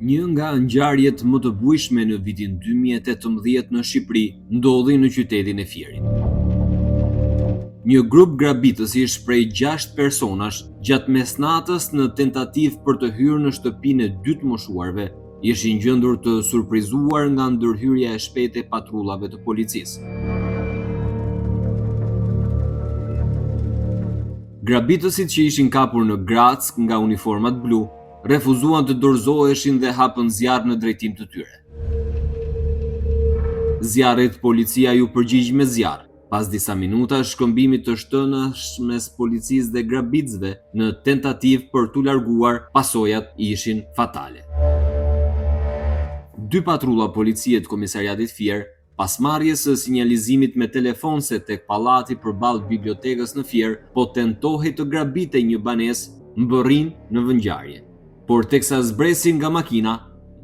Një nga ngjarjet më të bujshme në vitin 2018 në Shqipëri ndodhi në qytetin e Fierit. Një grup grabitësish prej 6 personash gjatë mesnatës në tentativë për të hyrë në shtëpinë e 2 të moshuarve ishin gjendur të surprizuar nga ndërhyrja e shpejtë e patrullave të policisë. Grabitësit që ishin kapur në Grack nga uniformat blu refuzuan të dorëzoheshin dhe hapën zjarr në drejtim të tyre. Zjarrit policia ju përgjigj me zjarr, pas disa minutash shkëmbimit të shtënash mes policisë dhe grabitësve në tentativë për t'u larguar, pasojat ishin fatale. 2 patrulla policie të komisariatit Fier, pas marrjes së sinjalizimit me telefonse tek pallati përballë bibliotekës në Fier, po tentohej të grabitej një banesë, mbërrin në vëngjarje. Por teksa zbresin nga makina,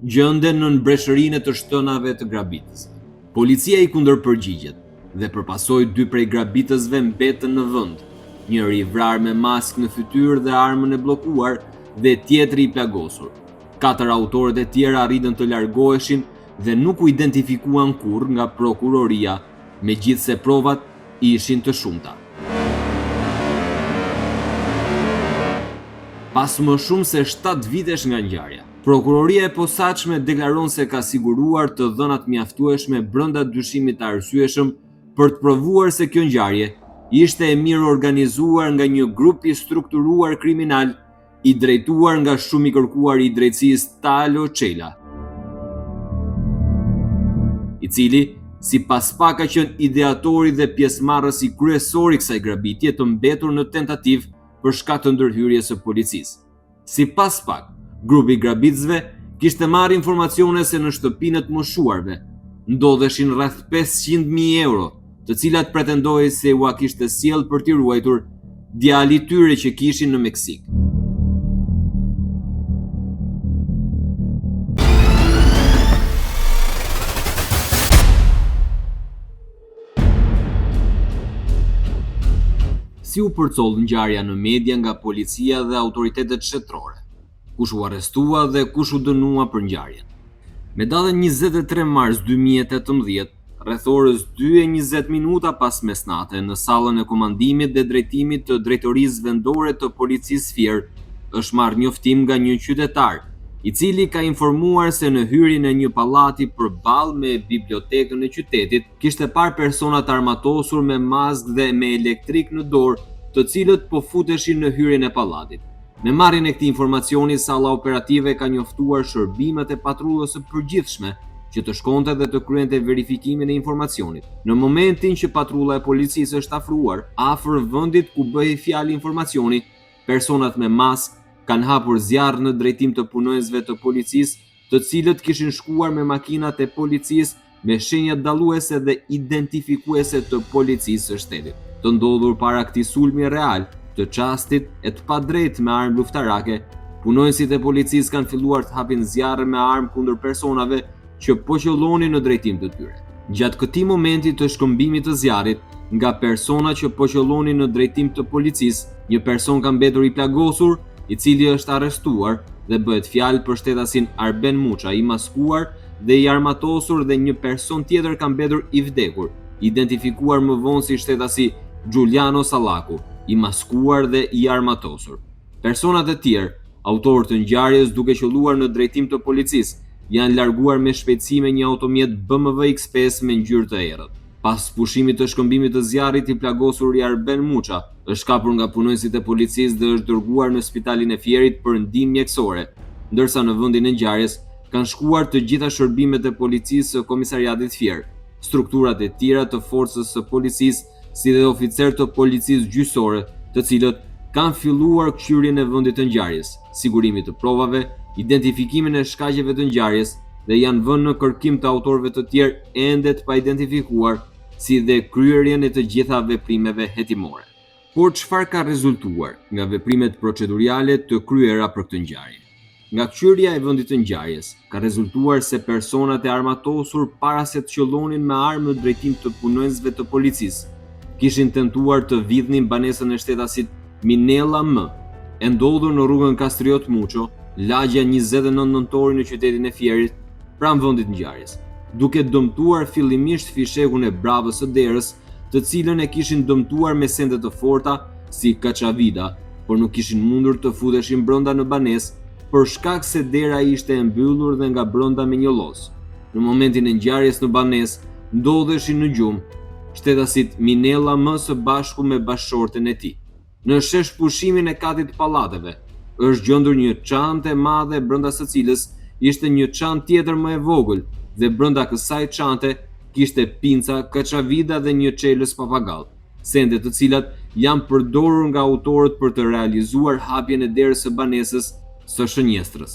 gjenden në breshërinë të shtënave të grabitësve. Policia i kundërpërgjigjet dhe përpasoi 2 prej grabitësve mbetën në vend, njëri i vrarë me maskë në fytyrë dhe armën e bllokuar dhe tjetri i plagosur. 4 autorët e tjerë arritën të largoheshin dhe nuk u identifikuan kurrë nga prokuroria, megjithse provat ishin të shumta. Pas më shumë se 7 vitesh nga ngjarja, prokuroria e posaçme deklaron se ka siguruar të dhënat mjaftueshme brenda dyshimit të arsyeshëm për të provuar se kjo ngjarje ishte e mirë organizuar nga një grup i strukturuar kriminal i drejtuar nga shumë i kërkuar i drejtësisë Talo Çela, i cili sipas pak ka qenë ideatori dhe pjesëmarrësi kryesor i kësaj grabitje të mbetur në tentativë për shkak të ndërhyrjes së policisë. Sipas pak, grupi i grabitësve kishte marrë informacione se në shtëpinë të moshuarve ndodheshin rreth 500.000 euro, të cilat pretendoi se ua kishte sjell për t'i ruajtur djalit tyre që kishin në Meksik. Si u përcoll ngjarja në media nga policia dhe autoritetet shtetërore, kush u arrestua dhe kush u dënua për ngjarjen. Me datën 23 mars 2018, rreth orës 2:20 pas mesnate, në sallën e komandimit dhe drejtimit të drejtorisë vendore të policisë Fier, është marrë njoftim nga një qytetar, i cili ka informuar se në hyrjen e një pallati përballë me bibliotekën e qytetit, kishte parë persona të armatosur me maskë dhe me elektrik në dorë, të cilët po futeshin në hyrjen e pallatit. Me marrjen e këtij informacioni, salla operative ka njoftuar shërbimet e patrullës së përgjithshme që të shkonte dhe të kryente verifikimin e informacionit. Në momentin që patrulla e policisë është afruar afër vendit ku bëhej fjalë informacioni, personat me maskë kanë hapur zjarr në drejtim të punonjësve të policisë, të cilët kishin shkuar me makinat e policisë me shenja dalluese dhe identifikuese të policisë së shtetit. Të ndodhur para këtij sulmi real të çastit e të padrejtë me armë luftarake, punonjësit e policisë kanë filluar të hapin zjarre me armë kundër personave që po qëllonin në drejtim të tyre. Gjatë këtij momenti të shkëmbimit të zjarrit, nga persona që po qëllonin në drejtim të policisë, një person ka mbetur i plagosur, i cili është arrestuar dhe bëhet fjalë për shtetasin Arben Muça, i maskuar dhe i armatosur, dhe një person tjetër ka mbetur i vdekur, identifikuar më vonë si shtetasi Giuliano Sallaku, i maskuar dhe i armatosur. Personat e tjerë, autorë të ngjarjes duke qelluar në drejtim të policisë, janë larguar me shpejtësi me një automjet BMW X5 me ngjyrë të errët. Pas pushimit të shkëmbimit të zjarrit, i plagosur i Arben Muça është kapur nga punonjësit e policisë dhe është dërguar në spitalin e Fierit për ndihmë mjekësore, ndërsa në vendin e ngjarjes kanë shkuar të gjitha shërbimet e policisë së komisariatit Fier, strukturat e tjera të forcës së policisë, si dhe oficerë të policisë gjyqësore, të cilët kanë filluar kthyrjen e vendit të ngjarjes, sigurimin e provave, identifikimin e shkaqeve të ngjarjes dhe janë vënë në kërkim të autorëve të tjerë ende të paidentifikuar, si dhe kryerjen e të gjitha veprimeve hetimore. Por çfarë ka rezultuar nga veprimet procedurale të kryera për këtë ngjarje? Nga kthyrja e vendit të ngjarjes, ka rezultuar se personat e armatosur para se të qëllonin me armë në drejtim të punonjësve të policisë, kishin tentuar të vidhnin banesën e shtetasit Minella M, e ndodhur në rrugën Kastriot Muço, lagja 29 nëntori në qytetin e Fierit, pranë vendit ngjarjes, duke dëmtuar fillimisht fishekun e Bravës së Derës, të cilën e kishin dëmtuar me sende të forta si kaçavida, por nuk kishin mundur të futeshin brenda në banesë për shkak se dera ishte e mbyllur dhe nga brenda me një llos. Në momentin e ngjarjes në banesë ndodheshin në gjumë shtetasit Minella M së bashku me bashkëshorten e tij. Në shesh pushimin e katit të pallateve është gjendur një çantë e madhe brenda së cilës ishte një çantë tjetër më e vogël dhe brenda kësaj çante kishte pinca, kaçavida dhe një çelës papagall, sende të cilat janë përdorur nga autorët për të realizuar hapjen e derës së banesës së shënjestrës.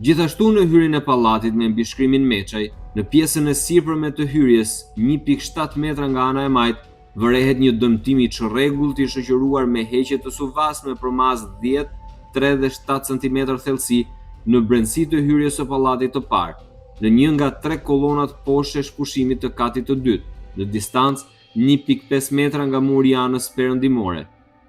Gjithashtu në hyrjen e pallatit me mbishkrimin Meçaj, në pjesën e sipërme të hyrjes, 1.7 metra nga ana e majt, vërehet një dëmtim i çrregullt i shoqëruar me heqje të suvasme përmas 10, 3 dhe 7 cm thellësi në brendësi të hyrjes së pallatit të parë, në një nga 3 kolonat poshtë shpushimit të katit të dytë, në distancë 1.5 metra nga muri i anës perëndimore.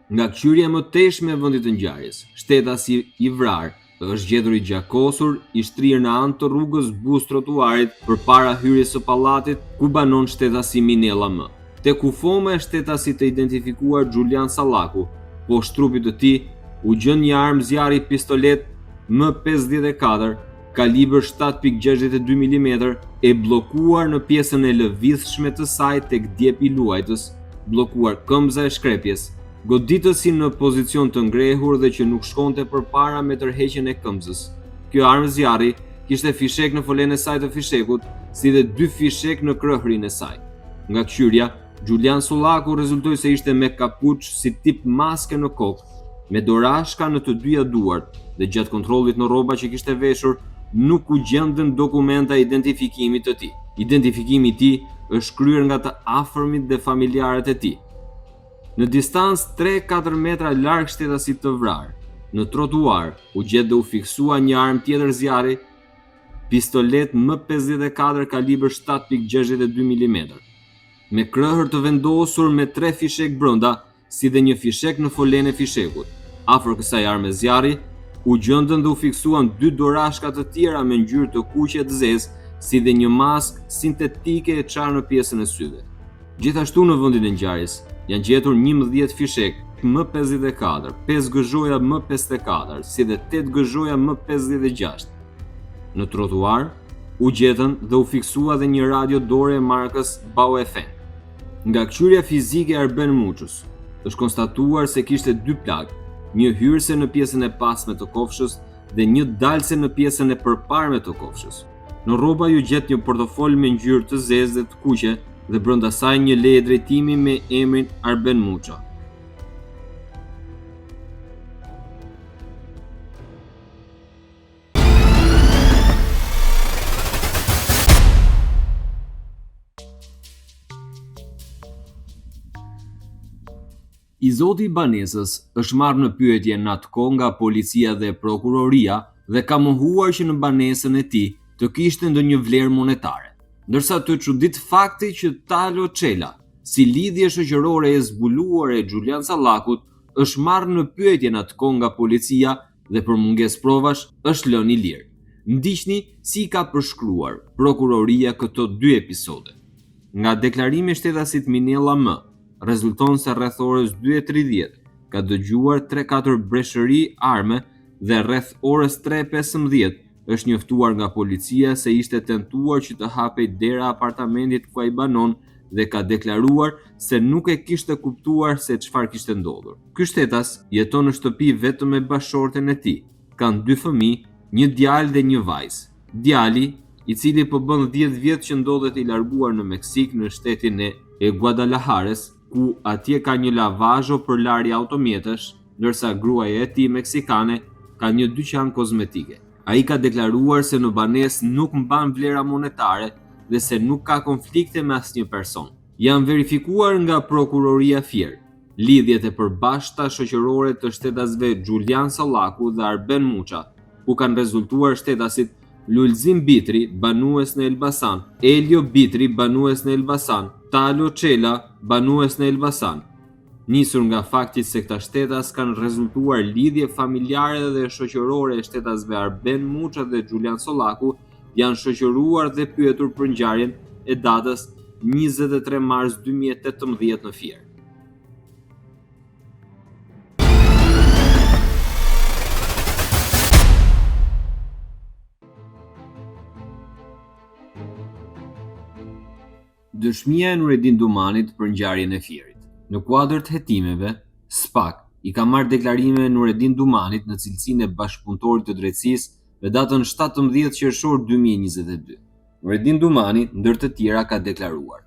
Nga kqyrja më teshme e vendit të ngjarjes, shtetasi i vrarë është gjetur i gjakosur, i shtrirë në anë të rrugës buz trotuarit përpara hyrjes së pallatit ku banon shtetasi Minella M. Te kufoma e shtetasit të identifikuar Xhulian Sallaku, poshtë trupit të tij u gjën një armë zjarri pistolet M54 kalibër 7.62 mm e bllokuar në pjesën e lëvizshme të saj tek djepi i luajtës, bllokuar këmbëza e shkrepjes, goditësi në pozicion të ngrehur dhe që nuk shkonte përpara me tërheqjen e këmbëzës. Kjo armë zjarri kishte fishek në folen e saj të fishekut, si dhe 2 fishek në krëhrin e saj. Nga kqyrja, Xhulian Sallaku rezultoi se ishte me kapuç si tip maske në kokë, me dorashka në të dyja duart dhe gjatë kontrollit në rroba që kishte veshur, nuk u gjendën dokumenta identifikimit të tij. Identifikimi i tij është kryer nga të afërmit dhe familjarët e tij. Në distancë 3-4 metra larg shtetasit të vrarë, në trotuar u gjet dhe u fiksua një armë tjetër zjarri, pistolet M54 kalibër 7.62 mm, me krëhër të vendosur me 3 fishek brenda, si dhe një fishek në folen e fishekut. Afër kësaj arme zjarri u gjendën dhe u fiksuan 2 dorashka të tjera me ngjyrë të kuqe të zezë, si dhe një maskë sintetike e çarë në pjesën e syve. Gjithashtu në vendin e ngjarjes janë gjetur 11 fishek M54, 5 gëzhoja M54, si dhe 8 gëzhoja M56. Në trotuar u gjetën dhe u fiksua dhe një radio dore e markës Baofen. Nga kqyrja fizike e Arben Muçës është konstatuar se kishte 2 plagë, një hyrëse në pjesën e pasme të kofshës dhe një dalse në pjesën e përparme të kofshës. Në rroba ju gjet një portofol me ngjyrë të zezë dhe të kuqe dhe brenda saj një leje drejtimi me emrin Arben Muça. I zoti i banesës është marrë në pyetje në atë kohë nga policia dhe prokuroria dhe ka mohuar që në banesën e tij të kishte ndonjë vlerë monetare. Ndërsa të çudit fakti që Talo Çela, si lidhje shoqërore e zbuluar e Xhulian Sallakut, është marrë në pyetje në atë kohë nga policia dhe për mungesë provash është lënë i lirë. Ndiqni si ka përshkruar prokuroria këto 2 episode. Nga deklarimi i shtetasit Minella M, rezulton se rreth orës 2:30 ka dëgjuar 3-4 breshëri arme dhe rreth orës 3:15 është njoftuar nga policia se ishte tentuar që të hapej dera e apartamentit ku ai banon dhe ka deklaruar se nuk e kishte kuptuar se çfarë kishte ndodhur. Ky shtetas jeton në shtëpi vetëm me bashkëshorten e tij. Kanë 2 fëmijë, një djalë dhe një vajzë. Djali, i cili po bën 10 vjet që ndodhet i larguar në Meksik në shtetin e Guadalajares, ku atje ka një lavazho për larje automjetësh, ndërsa gruaja e tij meksikane ka një dyqan kozmetike. Ai ka deklaruar se në banesë nuk mban vlera monetare dhe se nuk ka konflikte me asnjë person. Janë verifikuar nga prokuroria Fier lidhjet e përbashkëta shoqërore të shtetasve Xhulian Sallaku dhe Arben Muça, ku kanë rezultuar shtetasit Lulzim Bitri, banues në Elbasan, Elio Bitri, banues në Elbasan, Talo Çela, banues në Elbasan. nisur nga fakti se këta shtetas kanë rezultuar lidhje familjare dhe shoqërore e shtetasve Arben Muça dhe Xhulian Sollaku, janë shoqëruar dhe pyetur për ngjarjen e datës 23 mars 2018 në Fier. Dëshmia e Nureddin Dumanit për ngjarjen e Fierit. Në kuadër të hetimeve, SPAK i ka marrë deklarime Nureddin Dumanit në cilësinë e bashkëpunëtorit të drejtësisë në datën 17 qershor 2022. Nureddin Dumani, ndër të tjera, ka deklaruar: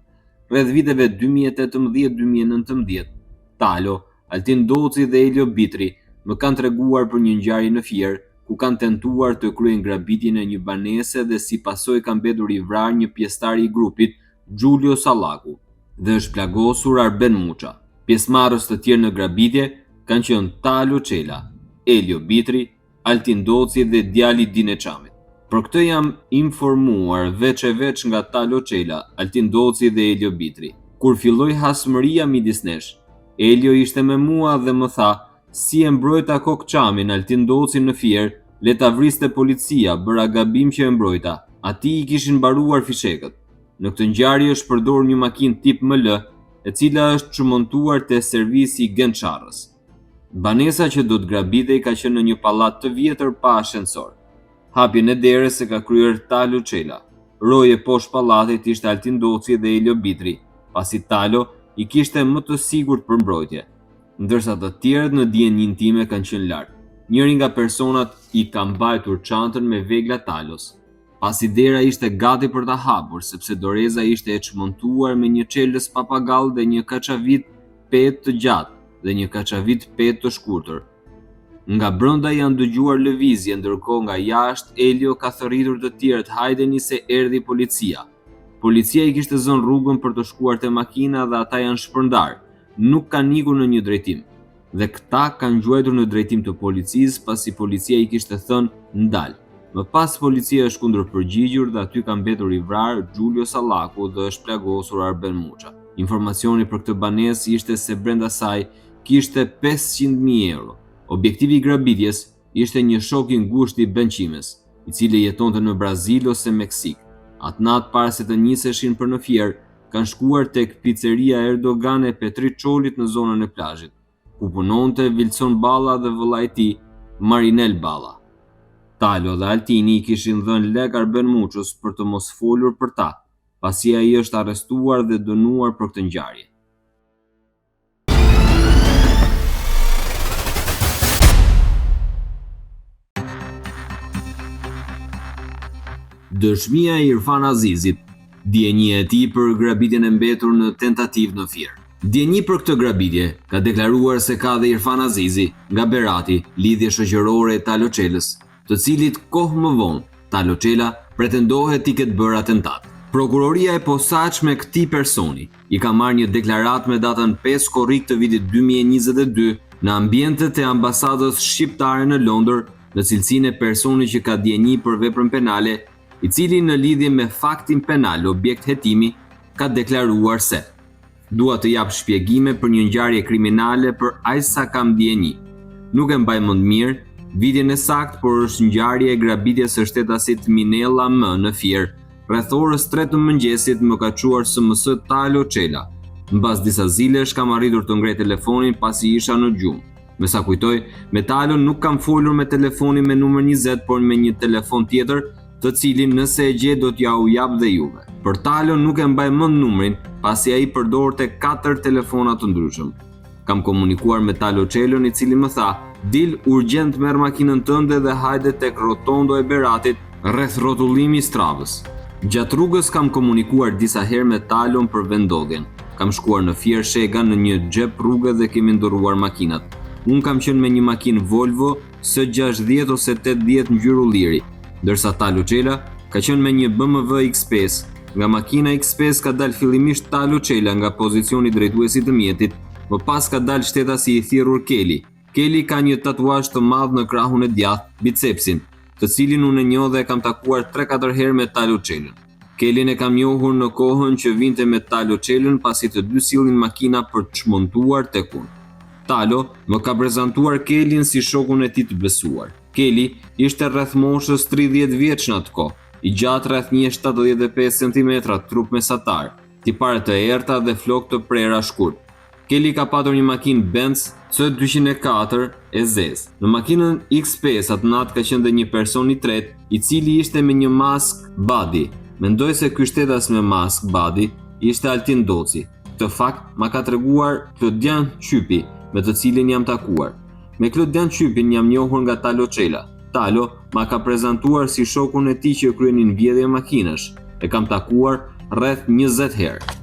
rreth viteve 2018-2019, Talo, Altin Doci dhe Elio Bitri më kanë treguar për një ngjarje në Fier ku kanë tentuar të kryejnë grabitjen e një banese dhe si pasojë ka mbetur i vrarë një pjesëtar i grupit, Xhulio Sallaku, dhe është plagosur Arben Muça. Pjesëmarrës të tjerë në grabitje kanë qenë Talo Çela, Elio Bitri, Altin Doci dhe djali Dine Çamit. Për këtë jam informuar veç e veç nga Talo Çela, Altin Doci dhe Elio Bitri. Kur filloi hasmëria midis nesh, Elio ishte me mua dhe më tha: si e mbrojta Kokçamin Altin Docin në Fier, le ta vriste policia, bëra gabim që e mbrojta. Ati i kishin mbaruar fishekët. Në këtë ngjarje është përdorur një makinë tip ML, e cila është çmontuar te servisi i Gençarrës. Banesa që do të grabitej ka qenë në një pallat të vjetër pa ashensor. Hapjen e derës e ka kryer Talo Çela. Roje poshtë pallatit ishte Altin Doci dhe Elio Bitri, pasi Talo i kishte më të sigurt për mbrojtje, ndërsa të tjerët në dijen intime kanë qenë larg. Njëri nga personat i ka mbajtur çantën me vegla Talos, pasi dera ishte gati për ta hapur, sepse doreza ishte e çmontuar me një çelës papagall dhe një kaçavit petë të gjatë dhe një kaçavit petë të shkurtër. Nga brenda janë dëgjuar lëvizje, ndërkohë nga jashtë Elio ka thërritur të tjerët: hajdeni se erdhi policia. Policia i kishte zënë rrugën për të shkuar te makina dhe ata janë shpërndar, nuk kanë ikur në një drejtim. Dhe këta kanë gjuajtur në drejtim të policisë pasi policia i kishte thënë ndal. Më pas policia është kundërpërgjigjur dhe aty ka mbetur i vrarë Xhulio Sallaku dhe është plagosur Arben Muça. Informacioni për këtë banesë ishte se brenda saj kishte 500.000 euro. Objektivi i grabitjes ishte një shok i ngushtë i Benqimes, i cili jetonte në Brazil ose Meksik. Atë natë para se të niseshin për në Fier, kanë shkuar tek piceria Erdogan e Petrit Çolit në zonën e plazhit, ku punonte Vilson Balla dhe vëllai i tij, Marinel Balla. Talo dhe Altini i kishin dhënë lek Arben Muçës për të mos folur për ta, pasi ai është arrestuar dhe dënuar për këtë ngjarje. Dëshmia e Irfan Azizit, dienia e tij për grabitjen e mbetur në tentativë në Fier. Dieni për këtë grabitje ka deklaruar se ka dhe Irfan Azizi nga Berati lidhje shoqërore e Talo Çelës, të cilit kohë më vonë Talo Çela pretendohet i ketë bërë atentat. Prokuroria e posaçme këtij personi i ka marrë një deklaratë me datën 5 korrik të vitit 2022 në ambientet e ambasadës shqiptare në Londër, në cilësinë e personit që ka dieni për veprën penale, i cili në lidhje me faktin penal objekt hetimi ka deklaruar se: dua të jap shpjegime për një ngjarje kriminale për aq sa kam dieni. Nuk e mbaj mend mirë vitjen e saktë, por është ngjarje e grabitjes së shtetasit Minella M në Fier, rreth orës 3 të mëngjesit më ka quar SMS Talo Çela. Mbas disa zilesh kam arritur të ngrej telefonin pasi isha në gjumë. Me sa kujtoj, me Talo nuk kam folur me telefonin me numër 20, por me një telefon tjetër, të cilin nëse e gje do t'ja u jap dhe juve. Për Talo nuk e mbaj mend numrin, pasi ai përdorte 4 telefona të ndryshëm. Kam komunikuar me Talo Çelën, i cili më tha: dil urgjent merr makinën tënde dhe hajde tek rotondo e Beratit, rreth rrotullimi i Stravës. Gjatë rrugës kam komunikuar disa herë me Talon për vendodhjen. Kam shkuar në Fier Shega në një xhep rrugë dhe kemi ndërruar makinat. Unë kam qenë me një makinë Volvo S60 ose 80 ngjyrë ulliri, ndërsa Talo Çela ka qenë me një BMW X5. Nga makina X5 ka dalë fillimisht Talo Çela nga pozicioni drejtuesi të mjetit, më pas ka dalë shtetasi i thirrur Keli. Keli ka një tatuazh të madh në krahun e djathtë, bicepsin, të cilin unë e njoh dhe kam takuar 3-4 herë me Talo Çelën. Kelin e kam njohur në kohën që vinte me Talo Çelën pasi të dy sillnin makina për të çmontuar tek unë. Talo më ka prezantuar Kelin si shokun e tij të besuar. Keli ishte rreth moshës 30 vjeç në atë kohë, i gjatë rreth 1,75 cm, trup mesatar, tipare të errta dhe flokë të prera shkurt. Keli ka patur një makinë Benz C204 e zezë. Në makinën X5 atë natë ka qenë dhe një person i tretë, i cili ishte me një mask body. Mendoj se ky shtetas me mask body ishte Altin Doci. Këtë fakt ma ka treguar Klodian Qypi, me të cilin jam takuar. Me Klodian Qypin jam njohur nga Talo Çela. Talo ma ka prezantuar si shokun e tij që kryenin vjedhje makinash. E kam takuar rreth 20 herë.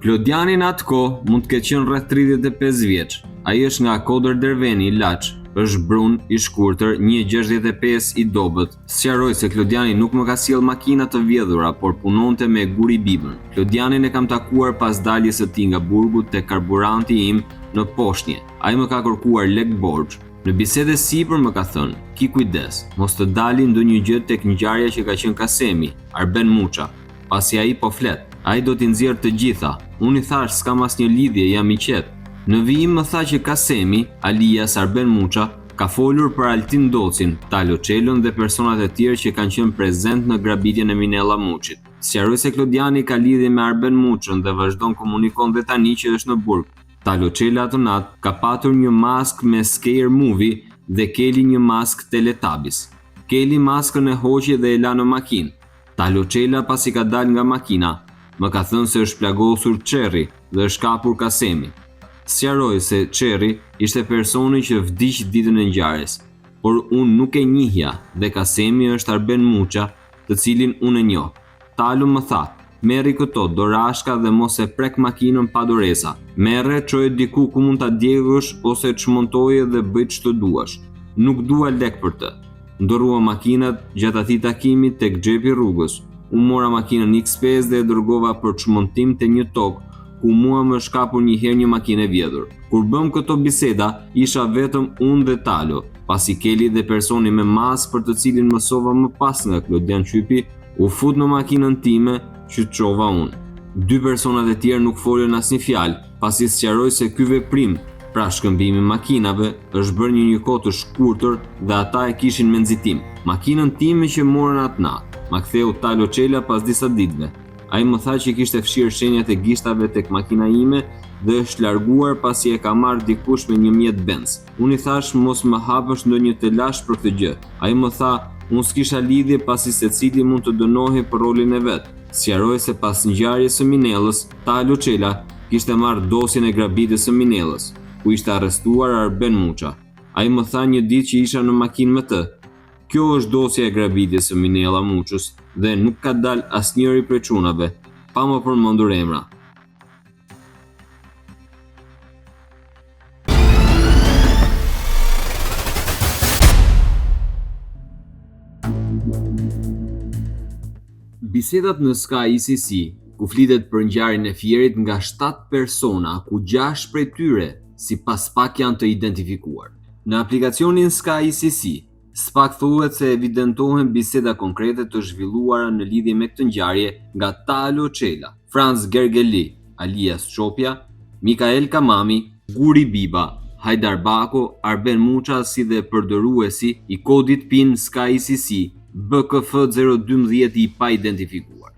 Klodiani në atë kohë mund të ketë qenë rreth 35 vjeç. Ai është nga Kodër Derveni, Laç. Është brun, i shkurtër, 1,65 i dobët. Sqaroj se Klodiani nuk më ka sjell makina të vjedhura, por punonte me Guri Bibën. Klodianin e kam takuar pas daljes së tij nga burgu te karburanti im në Poshnje. Ai më ka kërkuar lek borxh. Në bisedë sipër më ka thënë: "Ki kujdes, mos të dali ndonjë gjë tek ngjarja që ka qenë Kasemi, Arben Muça, pasi ai po flet. Ai do t'i nxjerrë të gjitha." Unë i thash s'kam asnjë lidhje, jam i qetë. Në vijim më tha që Kasemi, alias Arben Muça, ka folur për Altin Docin, Talo Çelën dhe personat e tjerë që kanë qenë prezent në grabitjen e Minella Muçit. Sqaroj se Klodiani ka lidhje me Arben Muçën dhe vazhdon komunikon dhe tani që është në burg. Talo Çela atë natë ka patur një mask me Scare Movie dhe Keli një mask Teletubbies. Keli maskën e hoqi dhe e la në makinë. Talo Çela pasi ka dalë nga makina, më ka thënë se është plagosur Çerri dhe është kapur Kasemi. Sqaroj se Çerri ishte personi që vdiq ditën e ngjarjes, por unë nuk e njihja dhe Kasemi është Arben Muça, të cilin unë e njoh. Talo më tha: "Merri këto dorashka dhe mos e prek makinën pa doreza. Merre, çoje diku ku mund ta djegësh ose çmontoje dhe bëj ç'të duash. Nuk dua lek për të." Ndorrua makinat gjatë atij takimi tek xhepi rrugës. Unë mora makinën X5 dhe e dërgova për çmontim te një tokë ku mua më shkapur një herë një makinë e vjedhur. Kur bëm këto biseda, isha vetëm unë dhe Talo, pasi Keli dhe personi me mask për të cilin mësova më pas nga Klodian Qypi, u fut në makinën time që çova unë. Dy personat e tjerë nuk folën asnjë fjalë, pasi sqaroj se ky veprim, pra shkëmbimi makinave, është bërë një kohë të shkurtër dhe ata e kishin me nxitim. Makinën time që morën atë natë, ma ktheu Talo Çela pas disa ditëve. Ai më tha që kishte fshirë shenjat e gishtave tek makina ime dhe është larguar pasi e ka marrë dikush me një mjet Benz. Unë i thash mos më hapësh ndonjë telash për këtë gjë. Ai më tha, unë s'kisha lidhje pasi secili mund të dënohej për rolin e vet. Sqaroj se pas ngjarjes së Minellës, Talo Çela kishte marrë dosjen e grabitjes së Minellës, ku ishte arrestuar Arben Muça. Ai më tha një ditë që isha në makinë me të: "Kjo është dosja e grabitjes së Minella Muçës dhe nuk ka dalë asnjëri prej çunave, pa më përmendur emra." Bisedat në Sky ICC, ku flitet për ngjarjen e Fierit nga 7 persona, ku 6 prej tyre sipas pak janë të identifikuar. Në aplikacionin Sky ICC, SPAK thuhet se evidentohen biseda konkrete të zhvilluara në lidhje me këtë ngjarje nga Talo Çela, Franz Gergely, alias Çopja, Mikael Kamami, Guri Biba, Hajdar Bako, Arben Muça si dhe përdëruesi i kodit PIN Sky ICC BKF012 i pa identifikuar.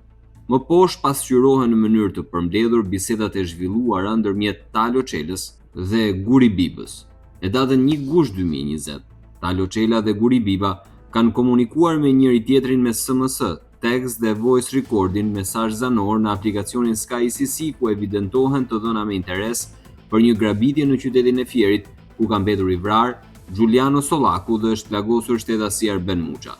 Më poshtë pasqyrohen në mënyrë të përmbledhur bisedat e zhvilluara ndërmjet Talo Çelës dhe Guri Bibës. Në datën 1 gusht 2020, Talo Çela dhe Guri Biba kanë komunikuar me njëri tjetrin me SMS, tekst dhe voice recording, mesazh zanor në aplikacionin Sky ICC, ku evidentohen të dhëna me interes për një grabitje në qytetin e Fierit, ku ka mbetur i vrarë Giuliano Sollaku dhe është plagosur shtetasi Arben Muça.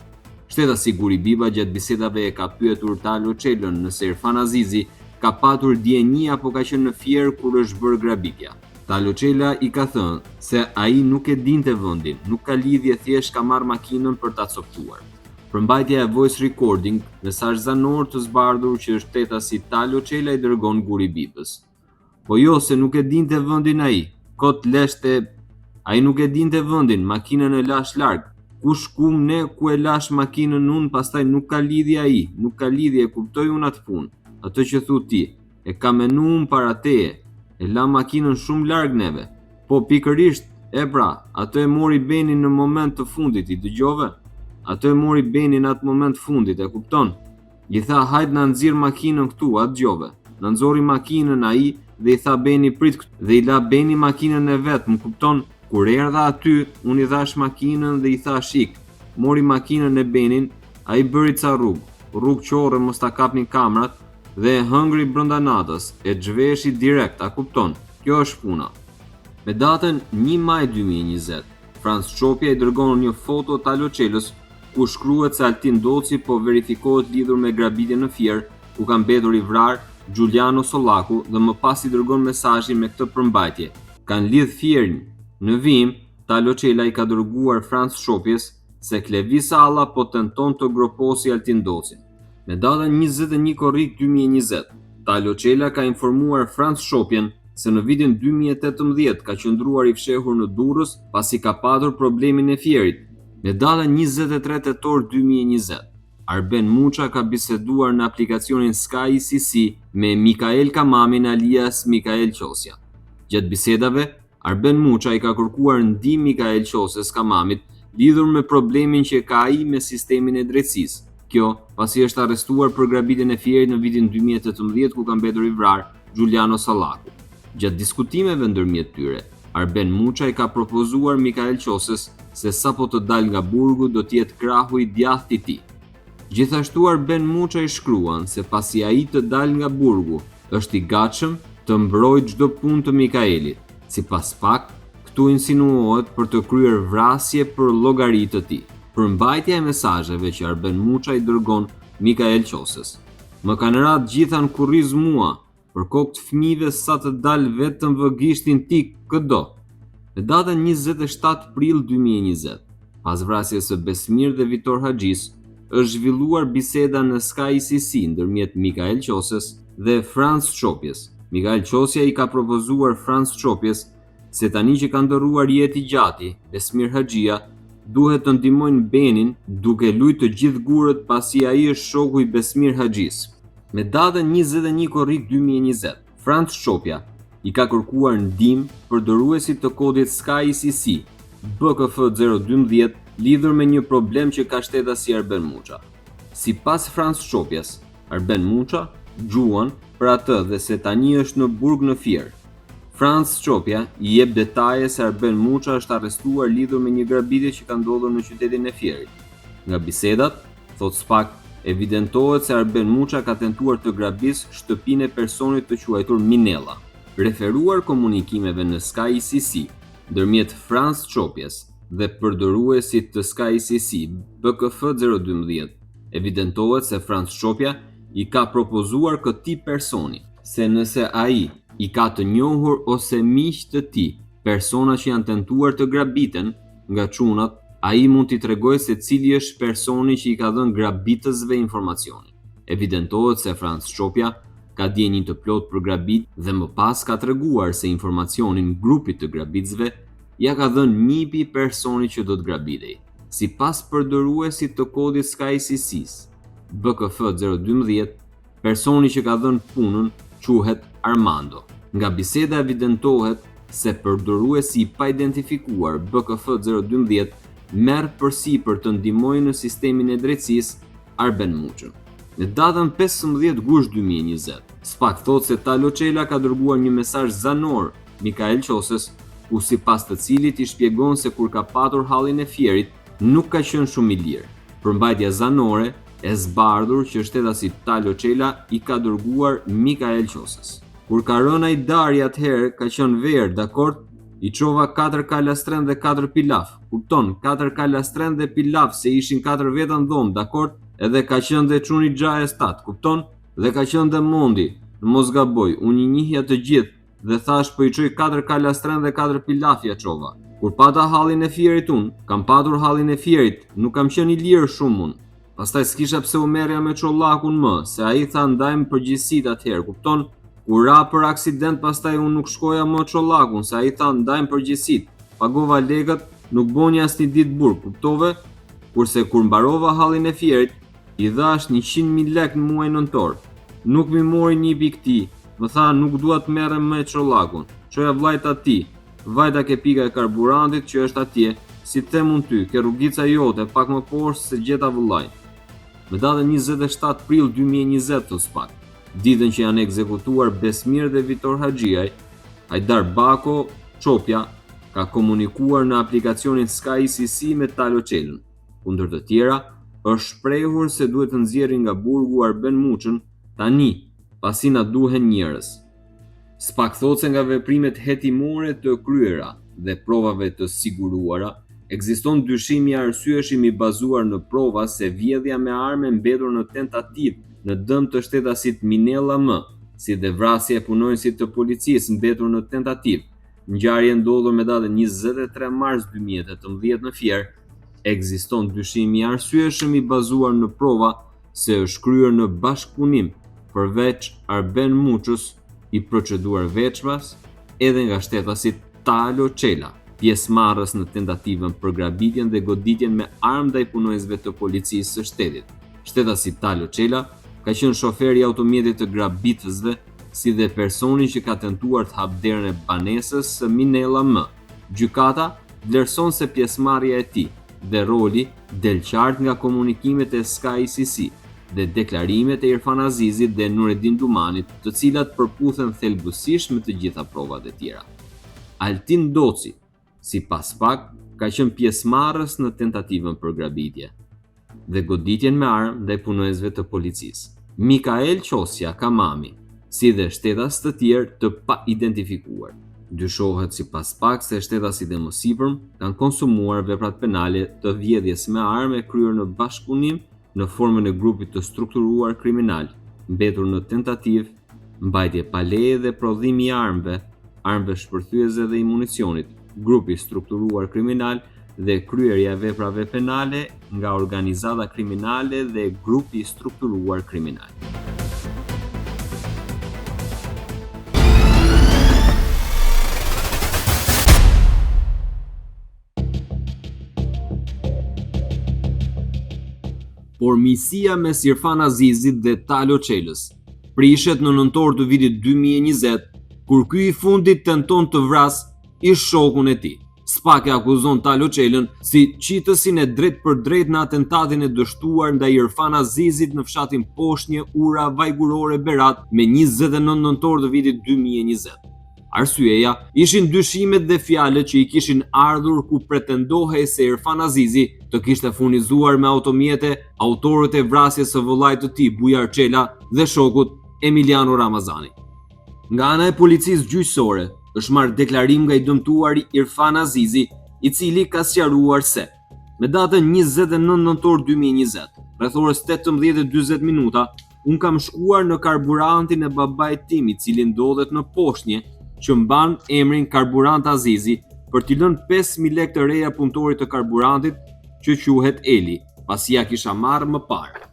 Shtetasi Guri Biba gjatë bisedave e ka pyetur Talo Çelën nëse Irfan Azizi ka patur dieni apo ka qenë në Fier kur është bërë grabitja. Talo Çela i ka thënë se ai nuk e dinte vendin, nuk ka lidhje, thjesht ka marrë makinën për ta coptuar. Përmbajtja e voice recording, mesazh zanor të zbardhur që shtetasi Talo Çela i dërgon Guri Bibës. "Po jo, se nuk e dinte vendin ai. Kot leshte, ai nuk e dinte vendin, makinën e lash larg. ku shkum ne, ku e lash makinën unë, pastaj nuk ka lidhje ai, nuk ka lidhje, e kuptoj unë atë punë. Atë që thu ti, e ka menu unë para teje, e la makinën shumë larg neve. Po pikërisht, e pra, atë e mori Benin në moment të fundit, i dëgjove? Atë e mori Benin atë moment fundit, e kupton? I tha hajt na nxirr makinën këtu, atë dëgjove. Na nxori makinën ai dhe i tha Beni prit këtu dhe i la Beni makinën e vet, më kupton? Kur erdha aty, unë i dhash makinën dhe i tha shik, mori makinën e Benin, ai bëri ca rrugë qorre mos ta kapnin kamrat dhe e hëngri brenda natës, e zhveshi direkt, a kupton? Kjo është puna. Me datën 1 maj 2020, Franz Çopja i dërgon një foto Talo Çelës ku shkruhet se Altin Doci po verifikohet lidhur me grabitjen në Fier, ku ka mbetur i vrarë Giuliano Sollaku dhe më pas i dërgon mesazhin me këtë përmbajtje. Kan lidh Fierin. Në vim, Talo Çela i ka dërguar Franz Çopjes se Klevi Salla po tenton të groposi Altin Docin. Me datën 21 korrik 2020, Talo Çela ka informuar Franz Çopjen se në vitin 2018 ka qëndruar i fshehur në Durrës pasi ka patur problemin e Fierit. Me datën 23 tetor 2020, Arben Muça ka biseduar në aplikacionin Sky ICC me Mikael Kamamin alias Mikael Qosja. Gjatë bisedave, Arben Muça i ka kërkuar ndihmë Mikael Qoses Kamamit lidhur me problemin që ka ai me sistemin e drejtësisë. Kjo pasi është arrestuar për grabitjen e Fierit në vitin 2018 ku ka mbetur i vrarë Giuliano Sollaku. Gjatë diskutimeve ndërmjet tyre, Arben Muça i ka propozuar Mikael Qoses se sapo të dal nga burgu do të jetë krahu i djathtë i tij. Gjithashtu Arben Muça i shkruan se pasi ai të dal nga burgu, është i gatshëm të mbrojë çdo punë të Mikaelit. Sipas pak, këtu insinuohet për të kryer vrasje për llogari të tij. Përmbajtja e mesazheve që Arben Muça i dërgon Mikael Qoses. Më kanë radhë gjitha në kurriz mua, për kokë të fëmijëve sa të dal vetëm vë gishtin ti këdo. Në datën 27 prill 2020, pas vrasjes së Besmir dhe Vitor Haxhis, është zhvilluar biseda në Sky ICC ndërmjet Mikael Qoses dhe Franz Çopjes. Mikael Qosja i ka propozuar Franz Çopjes se tani që ka ndërruar jetë i gjati, Besmir Haxhia duhet të ndihmojnë Benin duke lujtë të gjithë gurët pasi ai është shoku i Besmir Haxhis. Me datën 21 korrik 2020, Franz Çopja i ka kërkuar ndihmë përdoruesit të kodit Sky ICC BKF 012 lidhur me një problem që ka shtetasi Arben Muça. Sipas Franz Çopjes, Arben Muça gjuan për atë dhe se tani është në burg në Fier. Franz Çopja i jep detaje se Arben Muça është arrestuar lidhur me një grabitje që ka ndodhur në qytetin e Fierit. Nga bisedat, thot Spak, evidentohet se Arben Muça ka tentuar të grabisë shtëpinë e personit të quajtur Minella. Referuar komunikimeve në Sky ICC ndërmjet Franz Çopjes dhe përdoruesit të Sky ICC BKF 012, evidentohet se Franz Çopja i ka propozuar këtij personi se nëse ai i ka të njohur ose miq të tij persona që janë tentuar të grabiten nga çunat, ai mund t'i tregojë se cili është personi që i ka dhënë grabitësve informacionin. Evidentohet se Franz Çopja ka djenjë të plot për grabit dhe më pas ka treguar se informacionin grupit të grabitësve ja ka dhënë njëpi personi që do të grabitej. Sipas përdoruesit të kodit Sky ICC-s BKF 012, personi që ka dhënë punën quhet Armando. Nga biseda evidentohet se përdoruesi i pa identifikuar BKF 012 merr përsipër të ndihmojë në sistemin e drejtësisë Arben Muçën. Në datën 15 gusht 2020, Spak thot se Talo Çela ka dërguar një mesazh zanor Mikael Qoses, ku sipas të cilit i shpjegon se kur ka patur hallin e Fierit, nuk ka qenë shumë i lirë. Përmbajtja zanore e zbardhur që shtetasi Talo Çela i ka dërguar Mikael Qoses. Kur ka rënë ai Dari atëherë ka qenë verë, dakord? I çova 4 kalastren dhe 4 pilaf. Kupton, 4 kalastren dhe pilaf se ishin 4 veta në dhomë, dakord? Edhe ka qenë dhe çuni xhajes tat, kupton? Dhe ka qenë dhe Mondi. Mos gaboj, unë i njihja të gjithë dhe thash po i çoj 4 kalastren dhe 4 pilaf ja çova. Kur pata hallin e Fierit kam patur hallin e Fierit, nuk kam qenë i lirë shumë unë. Pastaj s'kisha pse u merrja me Çollakun më, se ai tha ndajmë përgjegjësitë atëherë, kupton? Kur ra për aksident pastaj unë nuk shkoja më Çollakun, se ai tha ndajmë përgjegjësitë. Pagova legët, nuk boni asnjë ditë burg, kuptove? kurse kur mbarova hallin e fierit, i dhash 100.000 lek në muaj nëntor. Nuk mi mori një pikti, më tha nuk dua të merrem me çollakun. Çoja vllajt ati, vajta ke pika e karburantit që është atje, si them unë ty, ke rrugica jote pak më poshtë se gjeta vëllaj. Në datën 27 prill 2020 të Spak, ditën që janë ekzekutuar Besmir dhe Vitor Haxhiaj, Hajdar Bako Çopja ka komunikuar në aplikacionin Sky CC me Talo Çelën. Kundër të tjera, është shprehur se duhet të nxjerrin nga burgu Arben Muçën tani, pasi na duhen njerëz. Spak thotë se nga veprimet hetimore të kryera dhe provave të siguruara, ekziston dyshim i arsyeshëm i bazuar në prova se vjedhja me armë mbetur në tentativë në dëm të shtetasit Minella M, si dhe vrasja e punonjësit të policisë mbetur në tentativë. Ngjarje ndodhur me datën 23 mars 2018 në Fier, ekziston dyshim i arsyeshëm i bazuar në prova se është kryer në bashkëpunim përveç Arben Muçës i proceduar veçmas edhe nga shtetasit Talo Çela, pjesëmarrës në tentativën për grabitjen dhe goditjen me armë ndaj punonjësve të policisë së shtetit. Shtetasi Talo Çela ka qenë shoferi i automjetit të grabitësve, si dhe personi që ka tentuar të hap derën e banesës së Minella M. Gjykata vlerëson se pjesëmarrja e tij dhe roli del qartë nga komunikimet e Sky CC dhe deklarimet e Irfan Azizit dhe Nureddin Dumanit, të cilat përputhen thelbësisht me të gjitha provat e tjera. Altin Doci, sipas Spak, ka qenë pjesëmarrës në tentativën për grabitje dhe goditjen me armë ndaj punonjësve të policisë. Mikael Qosja Kamami, si dhe shtetas të tjerë të pa identifikuar. Dyshohet sipas Spak se shtetasit e mësipërm kanë konsumuar veprat penale të vjedhjes me armë e kryer në bashkëpunim në formën e grupit të strukturuar kriminal, mbetur në tentativë, mbajtje pa leje dhe prodhim i armëve, armëve shpërthyese dhe i municionit, grupi strukturuar kriminal dhe kryerja e veprave penale nga organizata kriminale dhe grupi strukturuar kriminal. Por miqësia mes Irfan Azizit dhe Talo Çelës prishet në nëntor të vitit 2020, kur ky i fundit tenton të vrasë ish shokun e tij. Spak e akuzon Talo Çelën si qitësin e drejt për drejt në atentatin e dështuar ndaj Irfan Azizit në fshatin Poshnjë, Ura, Vajgurore, Berat me 29 nëntor të vitit 2020. Arsyeja ishin dyshimet dhe fjalët që i kishin ardhur ku pretendohej se Irfan Azizi të kishte furnizuar me automjete autorët e vrasjes së vëllait të tij Bujar Çela dhe shokut Emiliano Ramazani. Nga ana e policisë gjyqësore është marrë deklarim nga i dëmtuari Irfan Azizi, i cili ka sqaruar se me datën 29 nëntor 2020, rreth orës 18:40 minuta, un kam shkuar në karburantin e babait tim, i cili ndodhet në Poshnjë, që mban emrin Karburant Azizi, për t'i lënë 5.000 lekë të reja punëtorit të karburantit që quhet Eli, pasi ja kisha marrë më parë.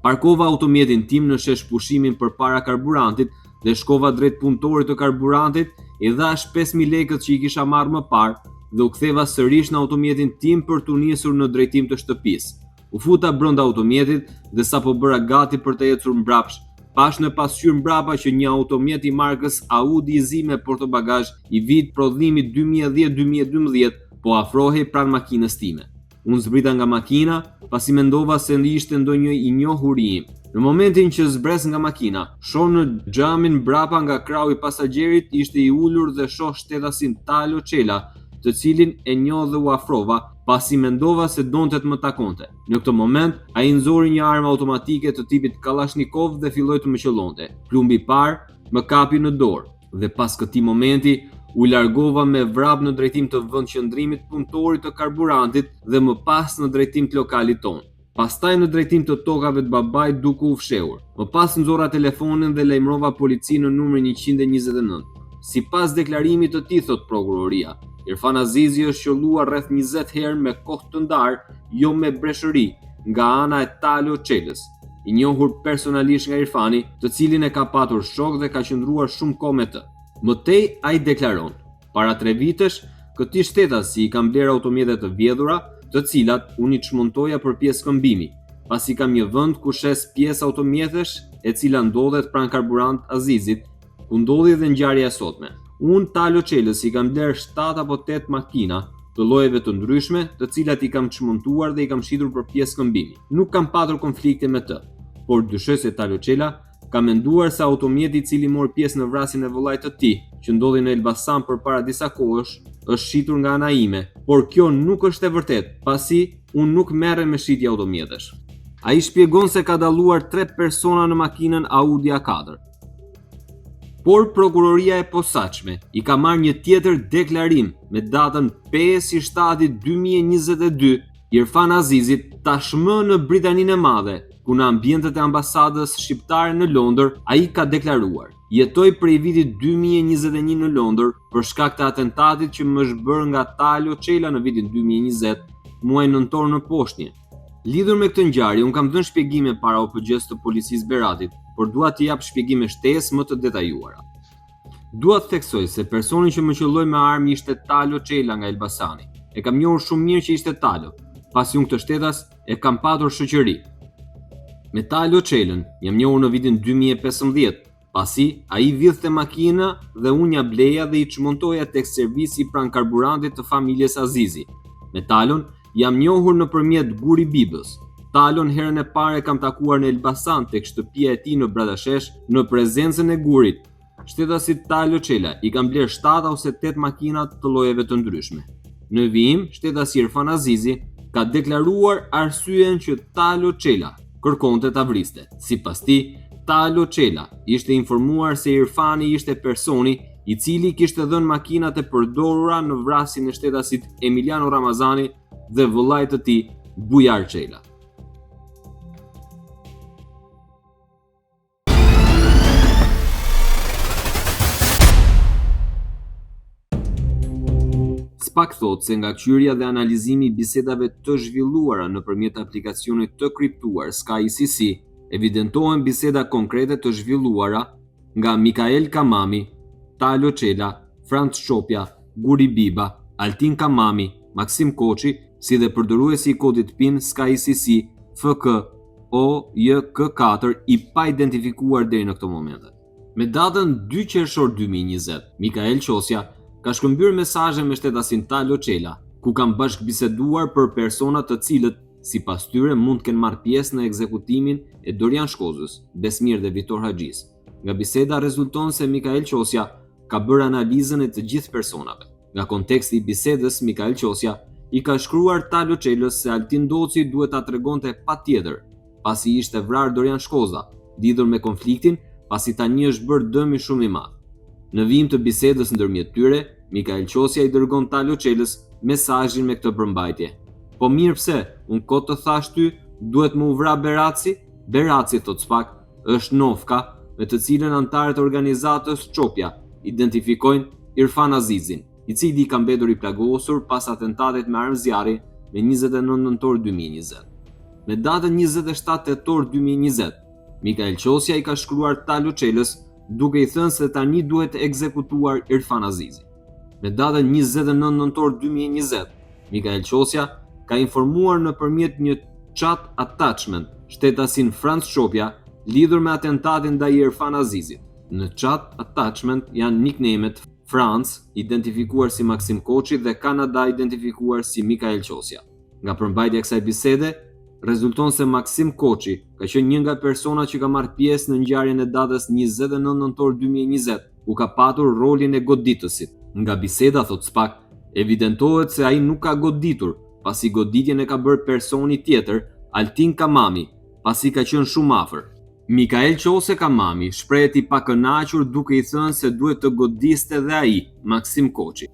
Parkova automjetin tim në shesh pushimin përpara karburantit dhe shkova drejt punëtorit të karburantit, i dhash 5.000 lekët që i kisha marrë më parë dhe u ktheva sërish në automjetin tim për t'u nisur në drejtim të shtëpisë. U futa brenda automjetit dhe sapo bëra gati për të ecur mbrapsht, pash në pasqyrë mbrapa që një automjet i markës Audi Z me portobagazh i vit prodhimi 2010-2012 po afrohej pranë makinës time. Unë zbrita nga makina, pasi mendova se ishte ndonjë i njohuri im. Në momentin që zbres nga makina, shoh në xhamin mbrapa nga krau i pasagjerit ishte i ulur dhe shoh shtetasin Talo Çela, të cilin e njoh dhe u afrova, pasi mendova se donte të më takonte. Në këtë moment, ai nxori një armë automatike të tipit Kalashnikov dhe filloi të më qellonte. Plumbi i parë më kapi në dorë dhe pas këtij momenti u largova me vrap në drejtim të vendqëndrimit punëtorit të karburantit dhe më pas në drejtim të lokalit tonë. Pastaj në drejtim të tokave të babait duke u fshehur. Më pas nxorra telefonin dhe lajmërova policinë në numrin 129. Sipas deklarimit të tij, thot prokuroria, Irfan Azizi është qelluar rreth 20 herë me kohë të ndarë, jo me breshëri, nga ana e Talo Çelës, i njohur personalisht nga Irfani, të cilin e ka patur shok dhe ka qëndruar shumë kohë me të. Mëtej ai deklaron: para 3 vitesh, këtij shtetasi i kam bler automjete të vjedhura, të cilat unë i çmontoja për pjeskëmbimi, pasi kam një vend ku shes pjesë automjetesh e cila ndodhet pranë karburant Azizit, ku ndodhi dhe ngjarja e sotme. Unë Talo Çelës i kam bler 7 apo 8 makina të llojeve të ndryshme, të cilat i kam çmontuar dhe i kam shitur për pjeskëmbimi. Nuk kam patur konflikte me të, por dyshoj se Talo Çela ka menduar se automjeti i cili mori pjesë në vrasjen e vëllait të tij, që ndodhi në Elbasan përpara disa kohësh, është shitur nga ana ime, por kjo nuk është e vërtetë, pasi unë nuk merrem me shitje automjetesh. Ai shpjegon se ka dalluar 3 persona në makinën Audi A4. Por prokuroria e posaçme i ka marrë një tjetër deklarim me datën 5/7/2022, Irfan Azizit, tashmë në Britaninë e Madhe, ku në ambientet e ambasadës shqiptare në Londër, ai ka deklaruar: "Jetoj prej vitit 2021 në Londër për shkak të atentatit që më është bërë nga Talo Çela në vitin 2020, muaj nëntor në Poshtnje." Lidhur me këtë ngjarje, unë kam dhënë shpjegime para OPG-s të policisë Beratit, por dua të jap shpjegime shtesë më të detajuara. Dua të theksoj se personi që më qelloi me armë ishte Talo Çela nga Elbasani. E kam njohur shumë mirë që ishte Talo, pasi unë këtë shtetas e kam patur shoqëri. Me Talo Çelën jam njohur në vitin 2015, pasi ai vidhte makina dhe unë ja bleja dhe i çmontoja tek servisi pranë karburantit të familjes Azizi. Me Talon jam njohur nëpërmjet Guri Bibës. Talon herën e parë kam takuar në Elbasan tek shtëpia e tij në Bradashesh në prezencën e Gurit. Shtetasit Talo Çela i kam bler 7 ose 8 makina të llojeve të ndryshme. Në vijim, shtetasi Irfan Azizi ka deklaruar arsyen që Talo Çela kërkonte ta vriste. Sipas tij, Talo Çela ishte informuar se Irfani ishte personi i cili kishte dhënë makinat e përdorura në vrasjen e shtetasit Emiliano Ramazani dhe vëllait të tij Bujar Çela. Spak thot se nga qyerja dhe analizimi i bisedave të zhvilluara nëpërmjet aplikacionit të kriptuar SkyCC, evidentohen biseda konkrete të zhvilluara nga Mikael Kamami, Talo Çela, Franc Shopja, Guri Biba, Altin Kamami, Maksim Koçi, si dhe përdoruesi i kodit PIN SkyCC FKOJK4 i pa identifikuar deri në këtë moment. Me datën 2 qershor 2020, Mikael Qosja ka shkëmbyer mesazhe me shtetasin Talo Çela, ku kanë bashkëbiseduar për persona të cilët, sipas tyre, mund të kenë marrë pjesë në ekzekutimin e Dorian Shkozës, Besmir dhe Vitor Haxhis. Nga biseda rezulton se Mikael Qosja ka bërë analizën e të gjithë personave. Nga konteksti i bisedës, Mikael Qosja i ka shkruar Talo Çelës se Altin Doci duhet ta tregonte patjetër, pasi ishte vrarë Dorian Shkoza, lidhur me konfliktin, pasi tani është bërë dëmi shumë i madh. Në vijim të bisedës ndërmjet tyre, Mikael Qosja i dërgon Talo Çelës mesazhin me këtë përmbajtje: "Po mirë pse, unë kot të thash ty, duhet më u vra Beraci?" Beraci, thot Spak, është nofka me të cilën antarët e organizatës Çopja identifikojnë Irfan Azizin, i cili i ka mbetur i plagosur pas atentatit me armë zjarri me 29 nëntor 2020. Me datën 27 tetor 2020, Mikael Qosja i ka shkruar Talo Çelës duke i thënë se tani duhet ekzekutuar Irfan Azizi. Me datën 29 nëntor 2020, Mikael Qosja ka informuar nëpërmjet një chat attachment shtetasin Franc Shopja lidhur me atentatin ndaj Irfan Azizit. Në chat attachment janë nickname-et Franc, identifikuar si Maksim Koçi, dhe Kanada, identifikuar si Mikael Qosja. Nga përmbajtja e kësaj bisede, rezulton se Maksim Koçi ka qenë një nga personat që ka marrë pjesë në ngjarjen e datës 29 nëntor 2020, ku ka patur rolin e goditësit. Nga biseda, thot Spak, evidentohet se ai nuk ka goditur, pasi goditjen e ka bërë personi tjetër, Altin Kamami, pasi ka qenë shumë afër. Mikael Qose Kamami shprehet i pakënaqur duke i thënë se duhet të godiste dhe ai, Maksim Koçi.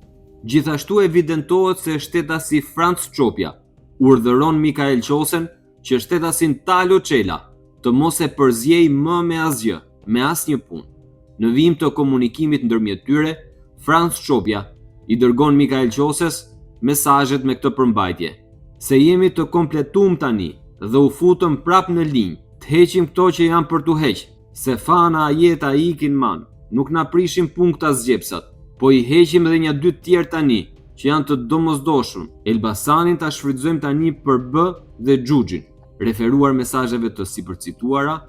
Gjithashtu evidentohet se shtetasi Franc Çopja urdhëron Mikael Qosen që shtetasin Talo Çela të mos e përzjej më me asgjë, me asnjë punë. Në vijim të komunikimit ndërmjet tyre, Franc Çopja i dërgon Mikael Qoses mesazhet me këtë përmbajtje: "Se jemi të kompletuar tani dhe u futëm prap në linjë. Të heqim këto që janë për tu heq, se fana a jeta ikin man, nuk na prishim punë këta zgjepsat, po i heqim edhe një dy tjerë tani, që janë të domosdoshëm. Elbasanin ta shfrytëzojmë tani për B dhe Xhuxhin. Referuar mesazheve të sipërcituara,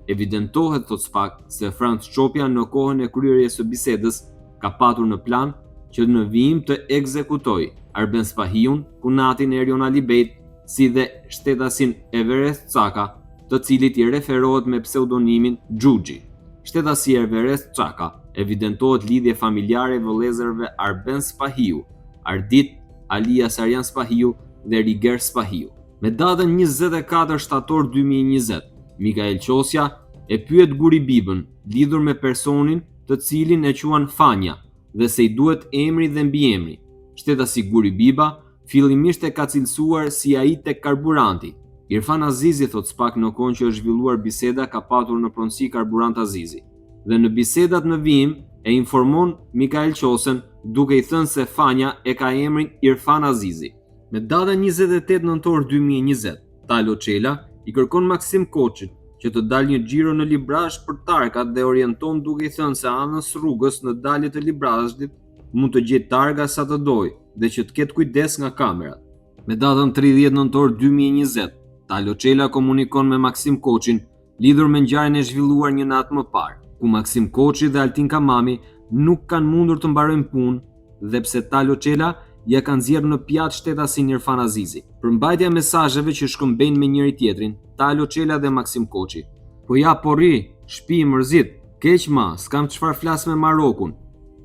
evidentohet thot Spak se Franz Çopja në kohën e kryerjes së bisedës ka patur në plan që në vijim të ekzekutoj Arben Spahiun, kunatin Erion Alibejt, si dhe shtetasin Everest Caka, të cilit i referohet me pseudonimin Xhuxhi. Shtetasi Everest Caka evidentohet lidhje familjare vëllezërve Arben Spahiu, Ardit alias Arjan Spahiu dhe Riger Spahiu. Me datën 24 shtator 2020, Mikael Qosja e pyet Guri Bibën lidhur me personin të cilin e quan Fanja dhe se i duhet emri dhe mbiemri. Shtetasi Guri Biba fillimisht e ka cilësuar si ai tek karburanti. Irfan Azizi thot Spak në kohën që është zhvilluar biseda ka patur në pronësi karburant Azizi. Dhe në bisedat në vijim e informon Mikael Qosen duke i thënë se Fanja e ka emrin Irfan Azizi. Me datën 28 nëntor 2020, Talo Çela i kërkon Maksim Koçit që të dalë një xhiro në Librazh për targat dhe orienton duke i thënë se anës rrugës në dalje të Librazhit mund të gjetë targa sa të dojë dhe që të ketë kujdes nga kamerat. Me datën 30 nëntor 2020, Talo Çela komunikon me Maksim Koçin lidhur me ngjarjen e zhvilluar një natë më parë, ku Maksim Koçi dhe Altin Kamami nuk kanë mundur të mbarojnë punë dhe pse Talo Çela ja kanë nxjerrë në pjatë shtetasin Irfan Azizi. Për mbajtja mesazheve që shkëmbejnë me njëri tjetrin, Talo Çela dhe Maksim Koçi. Po ja porri, shtëpi mërzit, keq ma, s'kam çfarë flas me Marokun.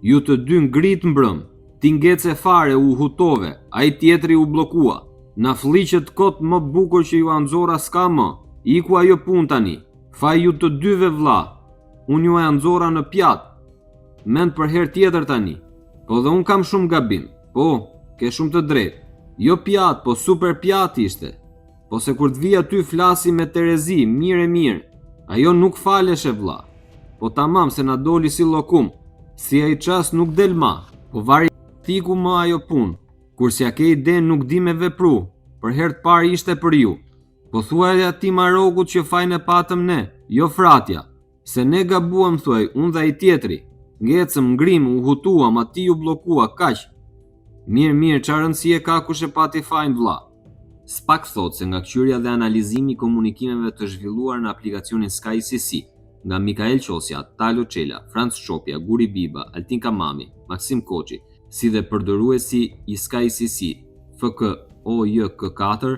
Ju të dy ngrit mbrëm, ti ngece fare u hutove, ai tjetri u bllokua. Na fliqet kot më bukur që ju anxora s'ka më. Iku ajo pun tani. Faj ju të dyve vlla. Unë ju e anxora në pjatë. Mend për herë tjetër tani. Po dhe unë kam shumë gabim. Po, ke shumë të drejtë. Jo pjatë, po super pjatë ishte. Po se kur të vi aty flasi me Terezi, mirë. Ajo nuk faleshe vlla. Po tamam se na doli si llokum. Si ai çast nuk del ma. Po vari tiku më ajo punë. Kur si a ke ide nuk di me vepru, për herë të parë ishte për ju. Po thuaj ati Marokut që fajnë e patëm ne, jo fratja. Se ne gabuam thuaj, unë dhe ai tjetri. Ngecëm, ngrim, u hutuam, ati ju blokua, kaq. Mirë, çfarë rëndësie ka kush e pati fajnë vlla. Spak thot se nga kqyrja dhe analizimi i komunikimeve të zhvilluar në aplikacionin SkyCC, nga Mikael Qosja, Talo Çela, Franz Çopja, Guri Biba, Altin Kamami, Maksim Koçi, si dhe përdoruesi i SkyCC FKOJK4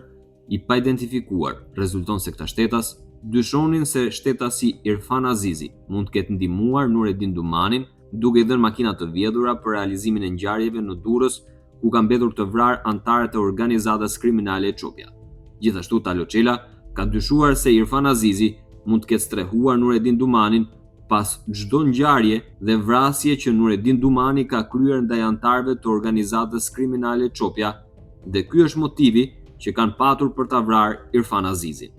i pa identifikuar, rezulton se këta shtetas dyshonin se shtetasi Irfan Azizi mund të ketë ndihmuar Nureddin Dumanin duke i dhënë makina të vjedhura për realizimin e ngjarjeve në Durrës ku kanë mbetur të vrarë anëtarët e organizatës kriminale e Çopja. Gjithashtu Talo Çela ka dyshuar se Irfan Azizi mund të ketë strehuar Nureddin Dumanin pas çdo ngjarje dhe vrasje që Nureddin Dumani ka kryer ndaj anëtarëve të organizatës kriminale Çopja dhe ky është motivi që kanë patur për ta vrarë Irfan Azizin.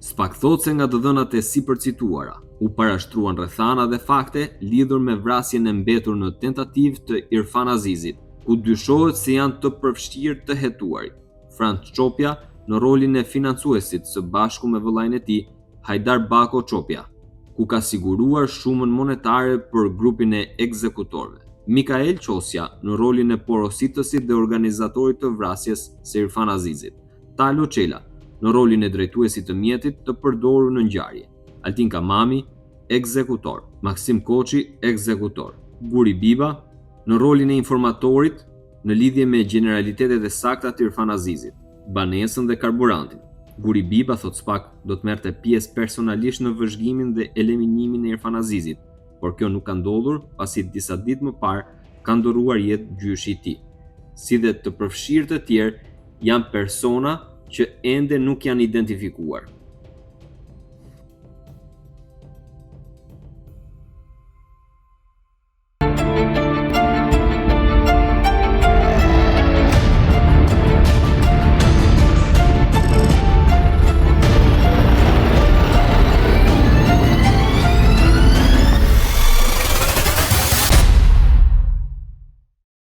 Spak thot se nga të dhënat e sipërcituara u parashtruan rrethana dhe fakte lidhur me vrasjen e mbetur në tentativë të Irfan Azizit, ku dyshohet se janë të përfshirë të hetuarit Franz Çopja në rolin e financuesit së bashku me vëllain e tij Hajdar Bako Çopja, ku ka siguruar shumën monetare për grupin e ekzekutorëve. Mikael Qosja në rolin e porositësit dhe organizatorit të vrasjes së Irfan Azizit. Talo Çela në rolin e drejtuesit të mjetit të përdorur në ngjarje. Altin Kamami, ekzekutor. Maksim Koçi, ekzekutor. Guri Biba në rolin e informatorit në lidhje me generalitetet e sakta të Irfan Azizit, banesën dhe karburantin. Guri Biba, thot Spak, do të merrte pjesë personalisht në vëzhgimin dhe eliminimin e Irfan Azizit, por kjo nuk ka ndodhur pasi disa ditë më parë ka ndoruar jetë gjyshi i tij. Si dhe të përfshirë të tjerë janë persona që ende nuk janë identifikuar.